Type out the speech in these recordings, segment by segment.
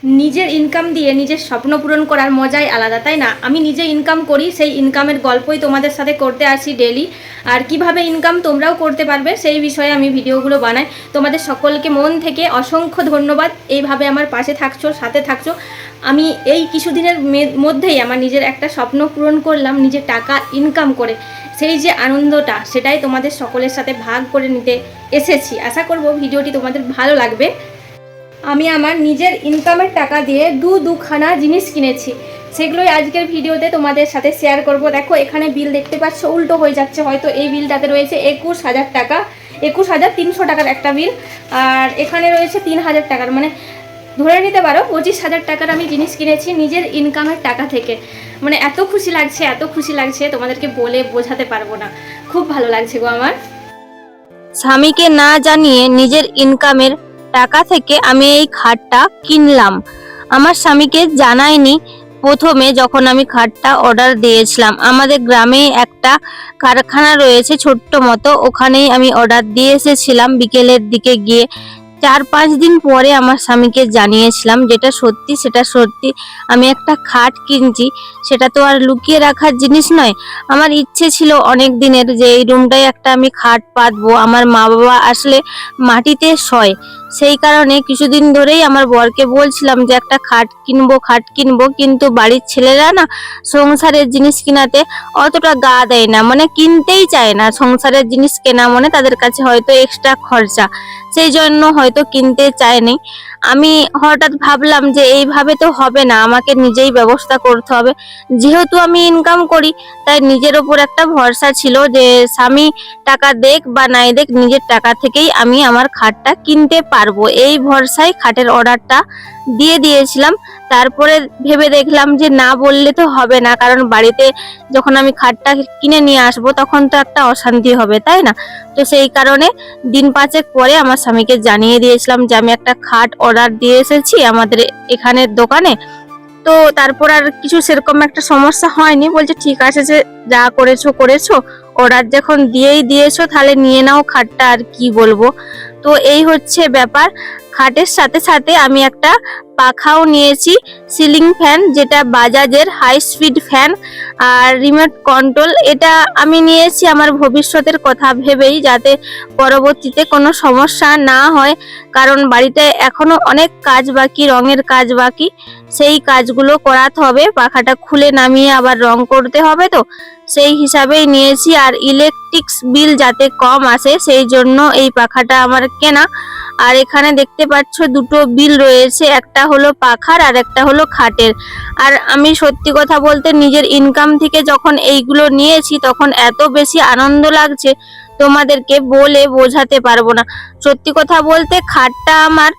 নিজের ইনকাম দিয়ে নিজের স্বপ্ন পূরণ করার মজাই আলাদা, তাই না? আমি নিজে ইনকাম করি, সেই ইনকামের গল্পই তোমাদের সাথে করতে আসি ডেলি। আর কিভাবে ইনকাম তোমরাও করতে পারবে সেই বিষয়ে আমি ভিডিওগুলো বানাই। তোমাদের সকলকে মন থেকে অসংখ্য ধন্যবাদ, এইভাবে আমার পাশে থাকছো, সাথে থাকছো। আমি এই কিছুদিনের মধ্যেই আমার নিজের একটা স্বপ্ন পূরণ করলাম, নিজের টাকা ইনকাম করে। সেই যে আনন্দটা, সেটাই তোমাদের সকলের সাথে ভাগ করে নিতে এসেছি। আশা করব ভিডিওটি তোমাদের ভালো লাগবে। আমি আমার নিজের ইনকামের টাকা দিয়ে দুখানা জিনিস কিনেছি, সেগুলোই আজকের ভিডিওতে তোমাদের সাথে শেয়ার করব। দেখো এখানে বিল দেখতে পাচ্ছ, উল্টো হয়ে যাচ্ছে হয়তো। এই বিলটাতে রয়েছে 21,000 টাকা, 21,300 টাকার একটা বিল। আর এখানে রয়েছে 3,000 টাকার, মানে ধরে নিতে পারো 25,000 টাকার আমি জিনিস কিনেছি নিজের ইনকামের টাকা থেকে। মানে এত খুশি লাগছে, এত খুশি লাগছে, তোমাদেরকে বলে বোঝাতে পারবো না। খুব ভালো লাগছে গো আমার। স্বামীকে না জানিয়ে নিজের ইনকামের টাকা থেকে আমি এই খাটটা কিনলাম। আমার স্বামীকে জানাইনি প্রথমে যখন আমি খাটটা অর্ডার দিয়েছিলাম। আমাদের গ্রামে একটা কারখানা রয়েছে ছোট্ট মতো, ওখানেই আমি অর্ডার দিয়ে এসেছিলাম বিকেলের দিকে গিয়ে। 4-5 দিন পরে আমার স্বামীকে জানিয়েছিলাম, যেটা সত্যি সেটা সত্যি, আমি একটা খাট কিনছি। সেটা তো আর লুকিয়ে রাখার জিনিস নয়। আমার ইচ্ছে ছিল অনেক দিনের যে এই রুমটায় একটা আমি খাট পাতবো। আমার মা বাবা আসলে মাটিতে শয়, সেই কারণে কিছুদিন ধরেই আমার বরকে বলছিলাম যে একটা খাট কিনবো, কিন্তু বাড়ির ছেলেরা না সংসারের জিনিস কিনাতে অতটা গা দেয় না, মানে কিনতেই চায় না। সংসারের জিনিস কেনা মানে তাদের কাছে হয়তো এক্সট্রা খরচা, সেই জন্য হয়তো কিনতে চায়নি। আমি হঠাৎ ভাবলাম যে এইভাবে তো হবে না, আমাকে নিজেই ব্যবস্থা করতে হবে। যেহেতু আমি ইনকাম করি, তাই নিজের ওপর একটা ভরসা ছিল যে স্বামী টাকা দেখ বা নাই দেখ, নিজের টাকা থেকেই আমি আমার খাটটা কিনতে পারবো। এই ভরসায় খাটের অর্ডারটা দিয়ে দিয়েছিলাম। তারপরে ভেবে দেখলাম যে না বললে তো হবে না, কারণ বাড়িতে যখন আমি খাটটা কিনে নিয়ে আসবো তখন তো একটা অশান্তি হবে, তাই না? তো সেই কারণে দিন 5 পরে আমার স্বামীকে জানিয়ে দিয়েছিলাম যে আমি একটা খাট অর্ডার দিয়ে এসেছি আমাদের এখানের দোকানে। তো তারপর আর কিছু সেরকম একটা সমস্যা হয়নি। বলছে ঠিক আছে, যে যা করেছো, অর্ডার যখন দিয়েই দিয়েছো তাহলে নিয়ে নাও খাটটা, আর কি বলবো। তো এই হচ্ছে ব্যাপার। খাটের সাথে সাথে আমি একটা পাখাও নিয়েছি, সিলিং ফ্যান, যেটা বাজাজের হাই স্পিড ফ্যান, আর রিমোট কন্ট্রোল। এটা আমি নিয়েছি আমার ভবিষ্যতের কথা ভেবেই, যাতে পরবর্তীতে কোনো সমস্যা না হয়। কারণ বাড়িতে এখনো অনেক কাজ বাকি, রঙের কাজ বাকি, সেই কাজগুলো করাতে হবে। পাখাটা খুলে নামিয়ে আবার রং করতে হবে, তো সেই হিসাবেই নিয়েছি। আর ইলেকট্রিক বিল যাতে কম আসে সেই জন্য এই পাখাটা আমার কেনা। আর এখানে দেখতে পাচ্ছ দুটো বিল রয়েছে, একটা হলো পাখার আর একটা হলো খাটের। আর আমি সত্যি কথা বলতে নিজের ইনকাম থেকে যখন এইগুলো নিয়েছি তখন এত বেশি আনন্দ লাগছে, তোমাদেরকে বলে বোঝাতে পারবো না। সত্যি কথা বলতে খাটটা আমার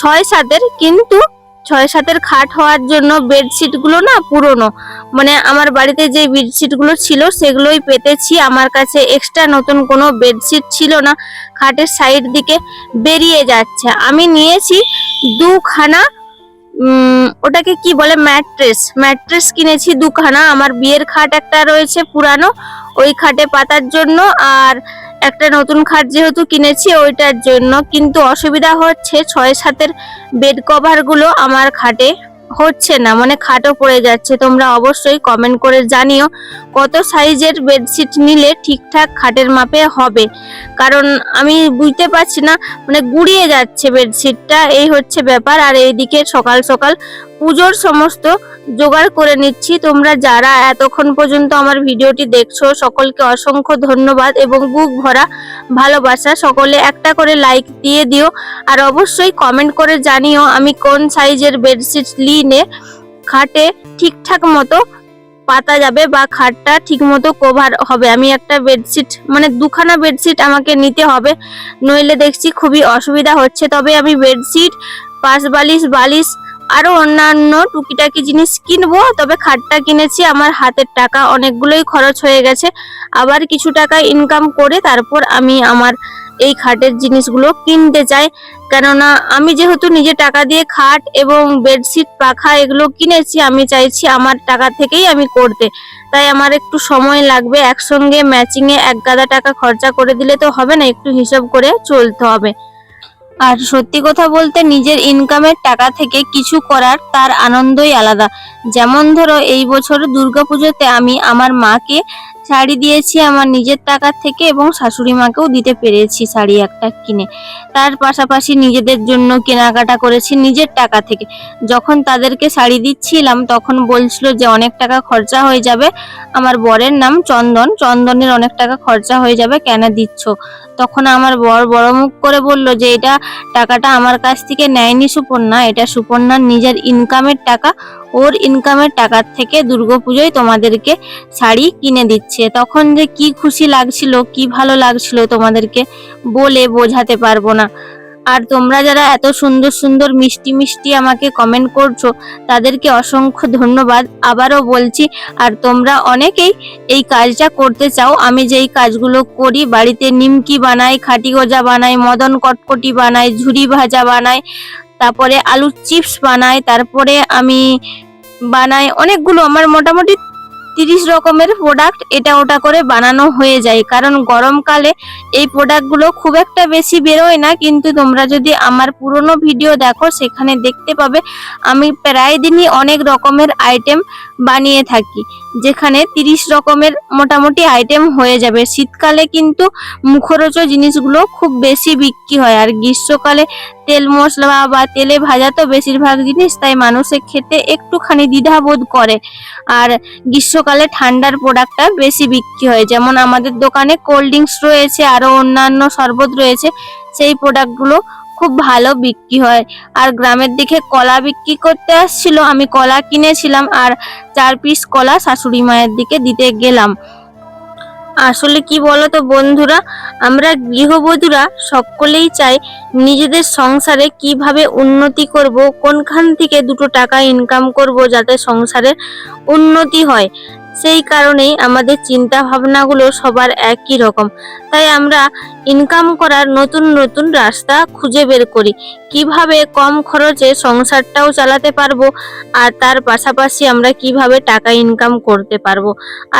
6-7-এর, কিন্তু 6-7-এর খাট হওয়ার জন্য বেডশিট গুলো না পুরনো, মানে আমার বাড়িতে যে বেডশিট গুলো ছিল সেগুলোই পেতেছি। আমার কাছে এক্সট্রা নতুন কোনো বেডশিট ছিল না, খাটের সাইড দিকে বেরিয়ে যাচ্ছে। আমি নিয়েছি দুখানা, ওটাকে কি বলে, ম্যাট্রেস কিনেছি দুখানা। আমার বিয়ের খাট একটা রয়েছে পুরানো, ওই খাটে পাতার জন্য, আর একটা নতুন খাট যেহেতু কিনেছি ওইটার জন্য। কিন্তু অসুবিধা হচ্ছে 6-7-এর বেড কভার গুলো আমার খাটে হচ্ছে না, মানে খাটও পড়ে যাচ্ছে। তোমরা অবশ্যই কমেন্ট করে জানিও কত সাইজের বেডশিট নিলে ঠিকঠাক খাটের মাপে হবে, কারণ আমি বুঝতে পারছি না, মানে গুড়িয়ে যাচ্ছে বেডশিটটা, এই হচ্ছে ব্যাপার। আর এইদিকে সকাল সকাল পুজোর সমস্ত জোগাড় করে নিচ্ছি। তোমরা যারা এতক্ষণ পর্যন্ত আমার ভিডিওটি দেখছো সকলকে অসংখ্য ধন্যবাদ এবং বুক ভরা ভালোবাসা। সকলে একটা করে লাইক দিয়ে দিও, আর অবশ্যই কমেন্ট করে জানিও আমি কোন সাইজের বেডশিট নিলে খাটে ঠিকঠাক মতো পাতা যাবে বা খাটটা ঠিক মতো কভার হবে। আমি একটা বেডশিট, মানে দুখানা বেডশিট আমাকে নিতে হবে, নইলে দেখছি খুবই অসুবিধা হচ্ছে। তবে আমি বেডশিট, পাশ বালিশ আরো অন্যান্য টুকিটাকি জিনিস কিনবো। তবে খাটটা কিনেছি, আমার হাতের টাকা অনেকগুলোই খরচ হয়ে গেছে। আবার কিছু টাকা ইনকাম করে তারপর আমি আমার এই খাটের জিনিসগুলো কিনতে চাই, কেননা আমি যেহেতু নিজে টাকা দিয়ে খাট এবং বেডশিট, পাখা এগুলো কিনেছি, আমি চাইছি আমার টাকা থেকেই আমি করতে। তাই আমার একটু সময় লাগবে, একসঙ্গে ম্যাচিংয়ে এক গাদা টাকা খরচা করে দিলে তো হবে না, একটু হিসাব করে চলতে হবে। আর সত্যি কথা বলতে নিজের ইনকামের টাকা থেকে কিছু করার তার আনন্দই আলাদা। যেমন ধরো এই বছর দুর্গাপুজোতে আমি আমার মাকে শাড়ি দিয়েছি আমার নিজের টাকা থেকে এবং শাশুড়ি মাকেও দিতে পেরেছি শাড়ি একটা কিনে। তার পাশাপাশি নিজেদের জন্য কেনাকাটা করেছি নিজের টাকা থেকে। যখন তাদেরকে শাড়ি দিচ্ছিলাম তখন বলছিল যে অনেক টাকা খরচা হয়ে যাবে, আমার বরের নাম চন্দন, চন্দনের অনেক টাকা খরচা হয়ে যাবে, কেন দিচ্ছ? তখন আমার বর বড় মুখ করে বলল যে এটা টাকাটা আমার কাছ থেকে নেয়নি সুপর্ণা, এটা সুপর্ণার নিজের ইনকামের টাকা, ওর ইনকামের টাকার থেকে দুর্গাপুজোয় তোমাদেরকে শাড়ি কিনে দিচ্ছে। তখন যে কি খুশি লাগছিল, কি ভালো লাগছিল তোমাদেরকে বলে বোঝাতে পারবো না। আর তোমরা যারা এত সুন্দর সুন্দর মিষ্টি মিষ্টি আমাকে কমেন্ট করছো তাদেরকে অসংখ্য ধন্যবাদ আবারও বলছি। আর তোমরা অনেকেই এই কাজটা করতে চাও, আমি যেই কাজগুলো করি, বাড়িতে নিমকি বানাই, খাটি গজা বানাই, মদন কটকটি বানাই, ঝুরি ভাজা বানাই, তারপরে আলুর চিপস বানাই, তারপরে আমি বানাই অনেকগুলো, আমার মোটামুটি 30 রকমের প্রোডাক্ট এটা ওটা করে বানানো হয়ে যায়। কারণ গরমকালে এই প্রোডাক্টগুলো খুব একটা বেশি বেরোয় না, কিন্তু তোমরা যদি আমার পুরনো ভিডিও দেখো সেখানে দেখতে পাবে আমি প্রায় দিনই অনেক রকমের আইটেম বানিয়ে থাকি, যেখানে 30 রকমের মোটামুটি আইটেম হয়ে যাবে। শীতকালে কিন্তু মুখরোচক জিনিসগুলো খুব বেশি বিক্রি হয়, আর গ্রীষ্মকালে তেল মশলা বা তেলে ভাজা তো বেশিরভাগ জিনিস, তাই মানুষের খেতে একটুখানি দ্বিধাবোধ করে। আর গ্রীষ্মকালে ঠান্ডার প্রোডাক্টটা বেশি বিক্রি হয়, যেমন আমাদের দোকানে কোল্ড ড্রিঙ্কস রয়েছে, আরো অন্যান্য শরবত রয়েছে, সেই প্রোডাক্টগুলো খুব ভালো বিক্রি হয়। আর গ্রামের দিকে কলা বিক্রি করতে আসছিল, আমি কলা কিনেছিলাম আর 4 পিস কলা শাশুড়ি মায়ের দিকে দিতে গেলাম। আসলে কি বলতো বন্ধুরা, আমরা গৃহবধূরা সকলেই চাই নিজেদের সংসারে কিভাবে উন্নতি করব, কোনখান থেকে দুটো টাকা ইনকাম করব যাতে সংসারের উন্নতি হয়। সেই কারণেই আমাদের চিন্তা ভাবনাগুলো সবার একই রকম, তাই আমরা ইনকাম করার নতুন নতুন রাস্তা খুঁজে বের করি, কিভাবে কম খরচে সংসারটাও চালাতে পারবো আর তার পাশাপাশি আমরা কিভাবে টাকা ইনকাম করতে পারবো।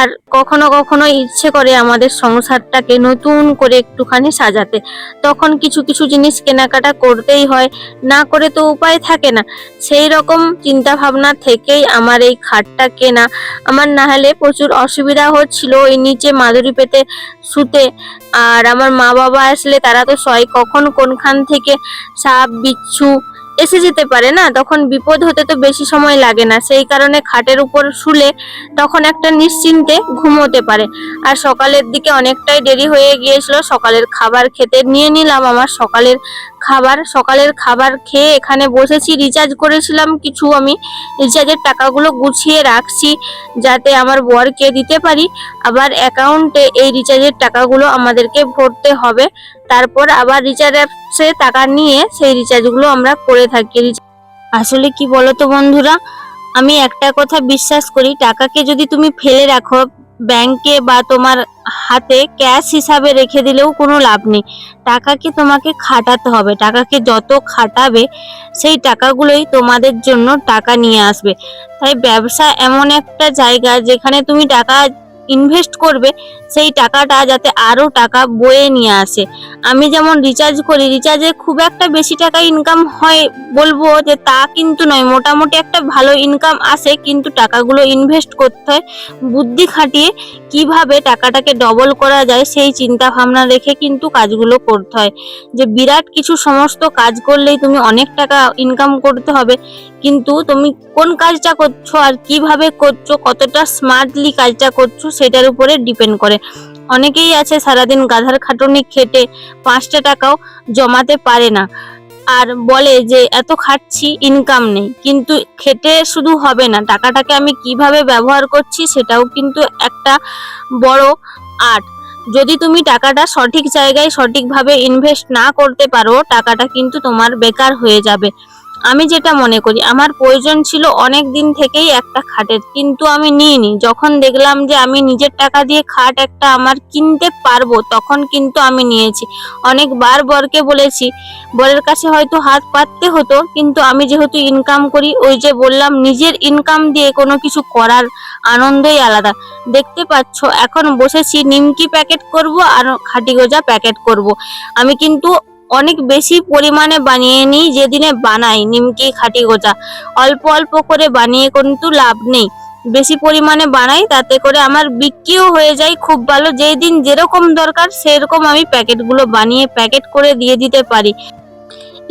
আর কখনো কখনো ইচ্ছে করে আমাদের সংসারটাকে নতুন করে একটুখানি সাজাতে, তখন কিছু কিছু জিনিস কেনাকাটা করতেই হয়, না করে তো উপায় থাকে না। সেই রকম চিন্তা ভাবনা থেকেই আমার এই খাটটা কেনা। আমার না হলে প্রচুর অসুবিধা হচ্ছিল ওই নিচে মাদুরি পেতে শুতে, আর আমার মা বাবা আসলে তারা তো সয় কখন কোনখান থেকে সাপ বিচ্ছু এসে যেতে পারে না, তখন বিপদ হতে তো বেশি সময় লাগে না, সেই কারণে খাটের উপর শুলে তখন একটা নিশ্চিন্তে ঘুমোতে পারে। আর সকালের দিকে অনেকটাই দেরি হয়ে গিয়েছিল, সকালের খাবার খেতে নিয়ে নিলাম আমার সকালের খাবার খেয়ে এখানে বসেছি। রিচার্জ করেছিলাম কিছু, আমি রিচার্জের টাকাগুলো গুছিয়ে রাখছি যাতে আমার বরকে দিতে পারি, আবার অ্যাকাউন্টে এই রিচার্জের টাকাগুলো আমাদেরকে ভরতে হবে, তারপর আবার রিচার্জ অ্যাপসে টাকা নিয়ে সেই রিচার্জগুলো আমরা করে থাকি। আসলে কি বলতো বন্ধুরা, আমি একটা কথা বিশ্বাস করি, টাকাকে যদি তুমি ফেলে রাখো ব্যাংকে বা তোমার হাতে ক্যাশ হিসাবে রেখে দিলেও কোনো লাভ নেই। টাকাকে তোমাকে খাটাতে হবে, টাকাকে যত খাটাবে সেই টাকাগুলোই তোমাদের জন্য টাকা নিয়ে আসবে। তাই ব্যবসা এমন একটা জায়গা যেখানে তুমি টাকা ইনভেস্ট করবে, সেই টাকাটা যাতে আরো টাকা বয়ে নিয়ে আসে। আমি যেমন রিচার্জ করি, রিচার্জে খুব একটা বেশি টাকা ইনকাম হয় বলবো যে তা কিন্তু নয়, মোটামুটি একটা ভালো ইনকাম আসে, কিন্তু টাকাগুলো ইনভেস্ট করতে হয় বুদ্ধি খাটিয়ে, কিভাবে টাকাটাকে ডবল করা যায় সেই চিন্তা ভাবনা রেখে কিন্তু কাজগুলো করতে হয়। যে বিরাট কিছু সমস্ত কাজ করলেই তুমি অনেক টাকা ইনকাম করতে হবে, কিন্তু তুমি কোন কাজটা করছো আর কিভাবে করছো, কতটা স্মার্টলি কাজটা করছো সেটার উপরে ডিপেন্ড করে। অনেকেই আছে সারাদিন গাধার খাটুনি খেটে 5টা টাকাও জমাতে পারে না, আর বলে যে এত খাটছি ইনকাম নেই। কিন্তু খেটে শুধু হবে না, টাকাটাকে আমি কিভাবে ব্যবহার করছি সেটাও কিন্তু একটা বড় আর্ট। যদি তুমি টাকাটা সঠিক জায়গায় সঠিকভাবে ইনভেস্ট না করতে পারো, টাকাটা কিন্তু তোমার বেকার হয়ে যাবে। আমি যেটা মনে করি, আমার প্রয়োজন ছিল অনেক দিন থেকেই একটা খাটের, কিন্তু আমি নিইনি। যখন দেখলাম যে আমি নিজের টাকা দিয়ে খাট একটা আমার কিনতে পারবো, তখন কিন্তু আমি নিয়েছি। অনেকবার বরকে বলেছি, বরের কাছে হয়তো হাত পাততে হতো, কিন্তু আমি যেহেতু ইনকাম করি, ওই যে বললাম নিজের ইনকাম দিয়ে কোনো কিছু করার আনন্দই আলাদা। দেখতে পাচ্ছ এখন বসেছি নিমকি প্যাকেট করব আর খাটি গজা প্যাকেট করব। আমি কিন্তু অনেক বেশি পরিমাণে বানিয়ে নিই যেদিনে বানাই নিমকি খাটি গোজা। অল্প অল্প করে বানিয়ে কিন্তু লাভ নেই, বেশি পরিমাণে বানাই তাতে করে আমার বিক্রিও হয়ে যায় খুব ভালো। যেই দিন যেরকম দরকার সেরকম আমি প্যাকেটগুলো বানিয়ে প্যাকেট করে দিয়ে দিতে পারি।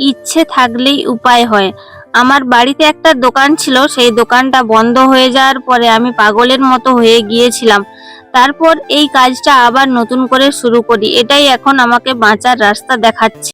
ইচ্ছে থাকলেই উপায় হয়। আমার বাড়িতে একটা দোকান ছিল, সেই দোকানটা বন্ধ হয়ে যাওয়ার পরে আমি পাগলের মতো হয়ে গিয়েছিলাম। তারপর এই কাজটা আবার নতুন করে শুরু করি, এটাই এখন আমাকে বাঁচার রাস্তা দেখাচ্ছে।